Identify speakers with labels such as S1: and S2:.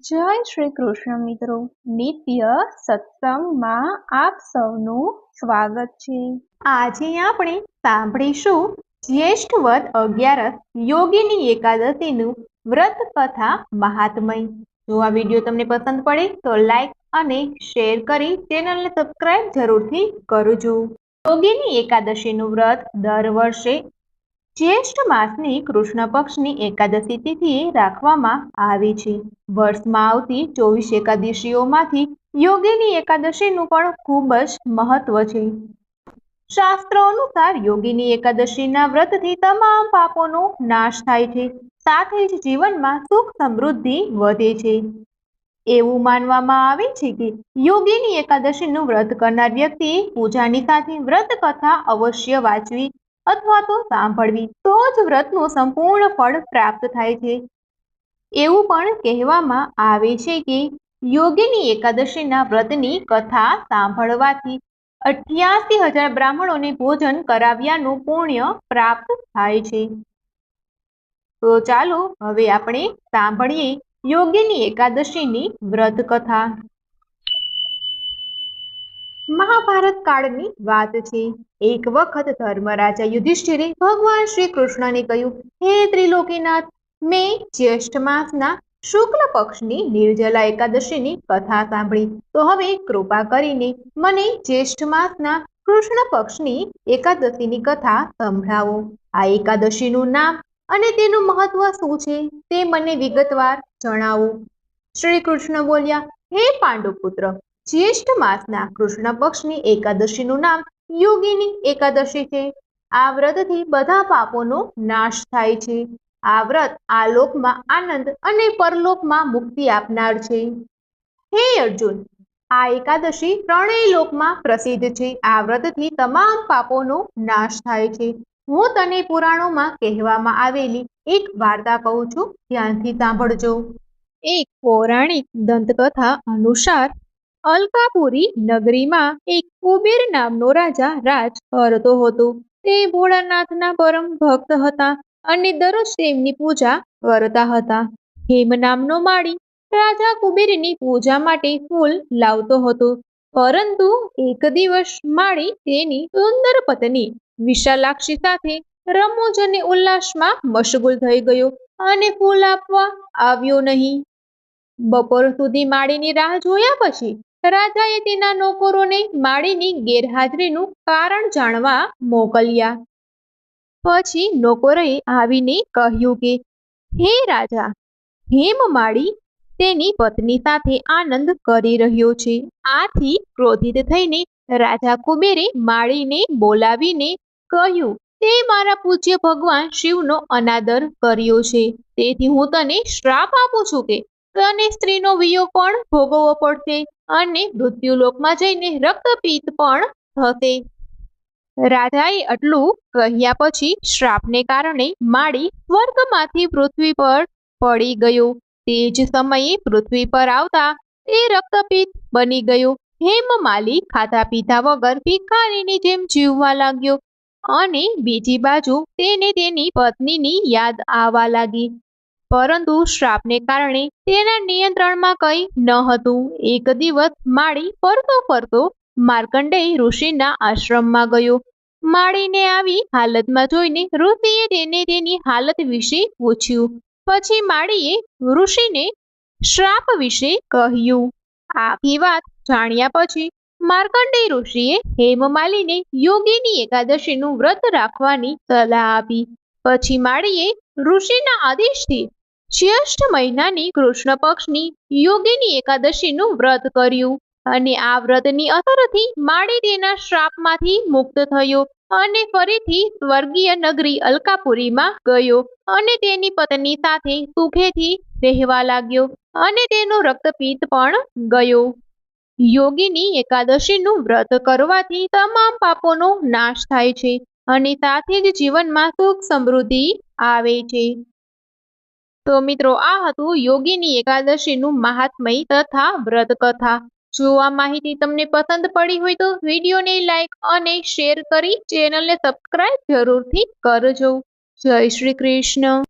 S1: જય શ્રી કૃષ્ણ મિત્રો, નિત્ય સત્સંગમાં આપ સૌનું સ્વાગત છે।
S2: આજે આપણે સાંભળીશું જ્યેષ્ઠ વદ 11 યોગીની એકાદશીનું વ્રત કથા મહાત્મય। જો આ વિડીયો તમને પસંદ પડે તો લાઈક અને શેર કરી ચેનલને સબસ્ક્રાઇબ જરૂરથી કરજો। યોગીની એકાદશીનું વ્રત દર વર્ષે જ્યેષ્ઠ માસની કૃષ્ણ પક્ષની એકાદશી તિથિએ રાખવામાં આવે છે। વર્ષમાં આવતી 24 એકાદશીઓમાંથી યોગીની એકાદશીનું પણ ખૂબ જ મહત્વ છે। શાસ્ત્રો અનુસાર યોગીની એકાદશીના વ્રતથી તમામ પાપોનો નાશ થાય છે, સાથે જ જીવનમાં સુખ સમૃદ્ધિ વધે છે। એવું માનવામાં આવે છે કે યોગીની એકાદશીનું વ્રત કરનાર વ્યક્તિએ પૂજાની સાથે વ્રત કથા અવશ્ય વાંચવી અથવા તો સાંભળવી, તો જ વ્રતનું સંપૂર્ણ ફળ પ્રાપ્ત થાય છે। એવું પણ કહેવામાં આવે છે કે યોગીની એકાદશીના વ્રતની કથા સાંભળવાથી 88,000 બ્રાહ્મણોને ભોજન કરાવ્યાનું પુણ્ય પ્રાપ્ત થાય છે। તો ચાલો હવે આપણે સાંભળીએ યોગીની એકાદશીની વ્રત કથા। મહાભારત કાળની વાત છે। એક વખત ધર્મરાજા યુધિષ્ઠિરે ભગવાન શ્રી કૃષ્ણને કહ્યું, હે ત્રિલોકીનાથ, મેં જ્યેષ્ઠ માસના શુક્લ પક્ષની નિર્જલા એકાદશીની કથા સાંભળી, તો હવે કૃપા કરીને મને જ્યેષ્ઠ માસના કૃષ્ણ પક્ષની એકાદશીની કથા સંભળાવો। આ એકાદશીનું નામ અને તેનું મહત્વ શું છે તે મને વિગતવાર જણાવો। શ્રી કૃષ્ણ બોલ્યા, હે પાંડુપુત્ર, જ્યેષ્ઠ માસના કૃષ્ણ પક્ષની એકાદશીનું નામ યોગીની એકાદશી છે। આ વ્રતથી બધા પાપોનો નાશ થાય છે। આ વ્રત આ લોકમાં આનંદ અને પરલોકમાં મુક્તિ આપનાર છે। હે અર્જુન, આ એકાદશી ત્રણેય લોકમાં પ્રસિદ્ધ છે। આ વ્રતથી તમામ પાપોનો નાશ થાય છે। હું તને પુરાણોમાં કહેવામાં આવેલી એક વાર્તા કહું છું, ધ્યાનથી સાંભળજો। એક પૌરાણિક દંતકથા અનુસાર અલકાપુરી નગરીમાં એક કુબેર નામનો રાજા રાજ કરતો હતો। તે ભોળાનાથના પરમ ભક્ત હતા અને દરરોજ તેમની પૂજા કરતા હતા। હેમ નામનો માળી રાજા કુબેરની પૂજા માટે ફૂલ લાવતો હતો, પરંતુ એક દિવસ માળી તેની સુંદર પત્ની વિશાલાક્ષી સાથે રમૂજ અને ઉલ્લાસમાં મશગુલ થઈ ગયો અને ફૂલ આપવા આવ્યો નહીં। બપોર સુધી માળીની રાહ જોયા પછી રાજાએ તેના નોકરોને માળીની ગેરહાજરીનું કારણ જાણવા મોકલ્યા। પછી નોકરોએ આવીને કહ્યું કે, હે રાજા, હેમમાળી તેની પત્ની સાથે આનંદ કરી રહ્યો છે। આથી ક્રોધિત થઈને રાજા કુબેરે માળીને બોલાવીને કહ્યું, તે મારા પૂજ્ય ભગવાન શિવનો અનાદર કર્યો છે, તેથી હું તને શ્રાપ આપું છું કે તને સ્ત્રીનો વિયોગ પણ ભોગવવો પડશે અને મૃત્યુલોકમાં જઈને રક્તપિત્ત પણ થશે। રાજાએ આટલું કહ્યા પછી શ્રાપને કારણે માળી સ્વર્ગમાંથી પૃથ્વી પર પડી ગયો। તે જ સમયે પૃથ્વી પર આવતા તે રક્તપિત્ત બની ગયો। હેમમાલી ખાધા પીધા વગર ભિખારીની જેમ જીવવા લાગ્યો અને બીજી બાજુ તેને તેની પત્નીની યાદ આવવા લાગી, પરંતુ શ્રાપને કારણે તેના નિયંત્રણમાં કંઈ ન હતું। એક દિવસ માળી ફરતો ફરતો માર્કંડેય ઋષિના આશ્રમમાં ગયો। માળીને આવી હાલતમાં જોઈને ઋષિએ તેને તેની હાલત વિશે પૂછ્યું। પછી માળીએ ઋષિને શ્રાપ વિશે કહ્યું। આખી વાત જાણ્યા પછી માર્કંડેય ઋષિએ હેમમાલીને યોગીની એકાદશીનું વ્રત રાખવાની સલાહ આપી। પછી માળીએ ઋષિના આદેશથી જ્યેષ્ઠ મહિનાની કૃષ્ણ પક્ષની યોગીની એકાદશીનું વ્રત કર્યું અને આ વ્રતની અસરથી માળી તેના શ્રાપમાંથી મુક્ત થયો અને ફરીથી સ્વર્ગીય નગરી અલકાપુરીમાં ગયો અને તેની પત્ની સાથે સુખેથી રહેવા લાગ્યો અને તેનો રક્તપિત્ત પણ ગયો। યોગીની એકાદશીનું વ્રત કરવાથી તમામ પાપોનો નાશ થાય છે અને સાથે જ જીવનમાં સુખ સમૃદ્ધિ આવે છે। તો મિત્રો, આ હતું યોગીની એકાદશીનું મહાત્મય તથા વ્રત કથા। જો આ માહિતી તમને પસંદ પડી હોય તો વિડીયોને લાઈક અને શેર કરી ચેનલને સબસ્ક્રાઇબ જરૂરથી કરજો। જય શ્રી કૃષ્ણ।